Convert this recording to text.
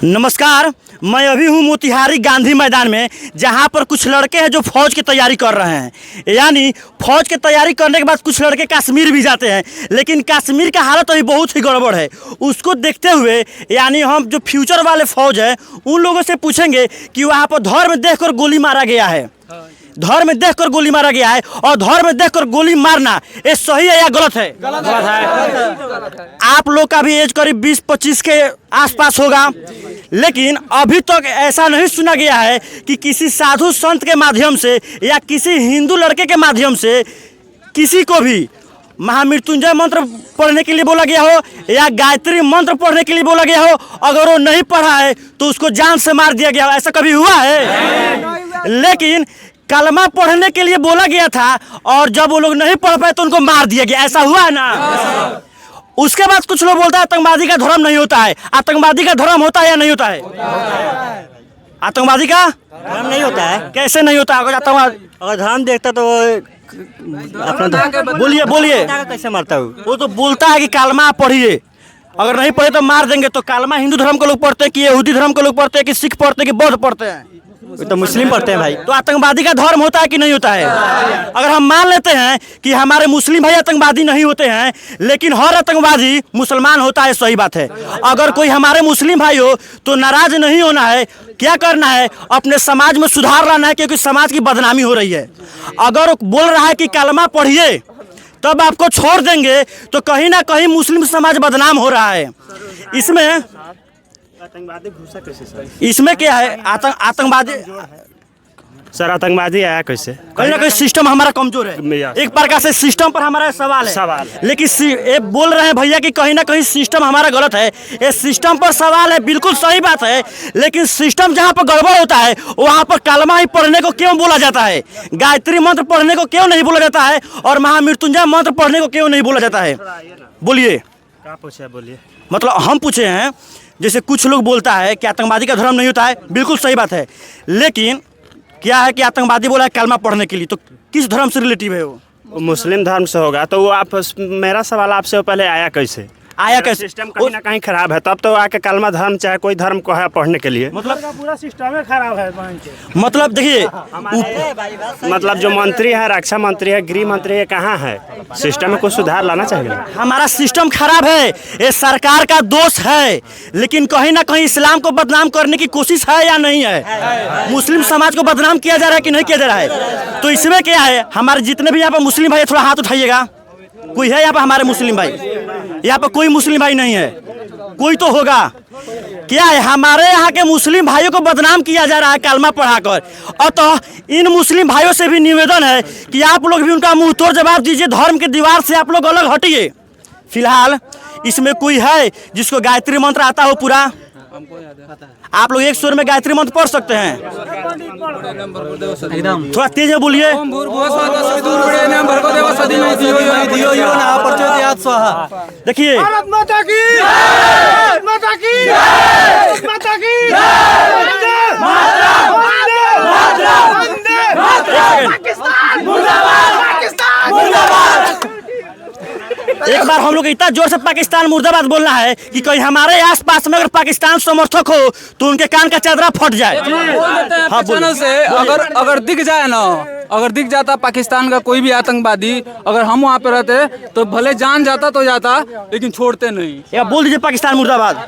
नमस्कार, मैं अभी हूँ मोतिहारी गांधी मैदान में, जहाँ पर कुछ लड़के हैं जो फौज की तैयारी कर रहे हैं। यानी फौज की तैयारी करने के बाद कुछ लड़के कश्मीर भी जाते हैं, लेकिन कश्मीर का हालत अभी बहुत ही गड़बड़ है। उसको देखते हुए यानी हम जो फ्यूचर वाले फौज है उन लोगों से पूछेंगे कि वहाँ पर धर्म देखकर गोली मारा गया है, धर्म देखकर गोली मारा गया है, और धर्म देखकर गोली मारना ये सही है या गलत है? गलत है। आप लोग का भी एज करीब 20-25 के आसपास होगा, लेकिन अभी तक ऐसा नहीं सुना गया है कि किसी साधु संत के माध्यम से या किसी हिंदू लड़के के माध्यम से किसी को भी महामृत्युंजय मंत्र पढ़ने के लिए बोला गया हो या गायत्री मंत्र पढ़ने के लिए बोला गया हो। अगर वो नहीं पढ़ा है तो उसको जान से मार दिया गया हो। ऐसा कभी हुआ है? लेकिन कलमा पढ़ने के लिए बोला गया था और जब वो लोग नहीं पढ़ पाए तो उनको मार दिया गया। ऐसा हुआ है ना? उसके बाद कुछ लोग बोलता है आतंकवादी का धर्म नहीं होता है। आतंकवादी का धर्म होता है या नहीं होता है? आतंकवादी का धर्म नहीं होता है। कैसे नहीं होता? अगर धर्म देखता तो अपना बोलिए बोलिए। कैसे मारता हूँ? वो तो बोलता है कि कलमा पढ़िए, अगर नहीं पढ़े तो मार देंगे। तो कलमा हिंदू धर्म के लोग पढ़ते हैं कि यहूदी धर्म के लोग पढ़ते हैं कि सिख पढ़ते हैं कि बौद्ध पढ़ते हैं? तो मुस्लिम पढ़ते हैं भाई। तो आतंकवादी का धर्म होता है कि नहीं होता है? अगर हम मान लेते हैं कि हमारे मुस्लिम भाई आतंकवादी नहीं होते हैं, लेकिन हर आतंकवादी मुसलमान होता है, सही बात है। अगर कोई हमारे मुस्लिम भाई हो तो नाराज नहीं होना है। क्या करना है? अपने समाज में सुधार लाना है, क्योंकि समाज की बदनामी हो रही है। अगर बोल रहा है कि कलमा पढ़िए तब आपको छोड़ देंगे, तो कहीं ना कहीं मुस्लिम समाज बदनाम हो रहा है। इसमें क्या है? आतंकवादी सर आतंकवादी आया कैसे? कहीं ना कहीं सिस्टम हमारा कमजोर है। एक प्रकार से सिस्टम पर हमारा सवाल है। लेकिन ये बोल रहे हैं भैया कि कहीं ना कहीं सिस्टम हमारा गलत है। ये सिस्टम पर सवाल है, बिल्कुल सही बात है। लेकिन सिस्टम जहाँ पर गड़बड़ होता है वहाँ पर कलमा ही पढ़ने को क्यों बोला जाता है? गायत्री मंत्र पढ़ने को क्यों नहीं बोला जाता है? और महामृत्युंजय मंत्र पढ़ने को क्यों नहीं बोला जाता है? बोलिए। क्या पूछे? बोलिए। मतलब हम पूछे हैं, जैसे कुछ लोग बोलता है कि आतंकवादी का धर्म नहीं होता है, बिल्कुल सही बात है। लेकिन क्या है कि आतंकवादी बोला है कलमा पढ़ने के लिए, तो किस धर्म से रिलेटिव है वो? मुस्लिम धर्म से होगा। तो वो आप, मेरा सवाल आपसे पहले आया कैसे? आया कैसे? सिस्टम कहीं ना कहीं खराब है, तब तो आके कलमा धर्म चाहे कोई धर्म को है पढ़ने के लिए। मतलब पूरा सिस्टम खराब है। मतलब देखिए, मतलब जो मंत्री है, रक्षा मंत्री है, गृह मंत्री है, कहाँ है? सिस्टम में कुछ सुधार लाना चाहिए। हमारा सिस्टम खराब है, ये सरकार का दोष है। लेकिन कहीं ना कहीं इस्लाम को बदनाम करने की कोशिश है या नहीं है? मुस्लिम समाज को बदनाम किया जा रहा है कि नहीं किया जा रहा है? तो इसमें क्या है, हमारे जितने भी यहाँ पर मुस्लिम भाई, थोड़ा हाथ उठाइएगा। कोई है यहाँ पर हमारे मुस्लिम भाई? यहाँ पर कोई मुस्लिम भाई नहीं है। कोई तो होगा। क्या है, हमारे यहाँ के मुस्लिम भाइयों को बदनाम किया जा रहा है कलमा पढ़ाकर। अतः इन मुस्लिम भाइयों से भी निवेदन है कि आप लोग भी उनका मुंह तोड़ जवाब दीजिए। धर्म की दीवार से आप लोग अलग हटिए। फिलहाल इसमें कोई है जिसको गायत्री मंत्र आता हो पूरा? आप लोग एक सुर में गायत्री मंत्र पढ़ सकते हैं? थोड़ा तेज में बोलिए। देखिए, एक बार हम लोग इतना जोर से पाकिस्तान मुर्दाबाद बोलना है कि कहीं हमारे आसपास में अगर पाकिस्तान समर्थक हो तो उनके कान का चादरा फट जाए। हाँ, चैनल से अगर दिख जाए ना, अगर दिख जाता पाकिस्तान का कोई भी आतंकवादी, अगर हम वहाँ पे रहते तो भले जान जाता तो जाता, लेकिन छोड़ते नहीं। या बोल दीजिए पाकिस्तान मुर्दाबाद।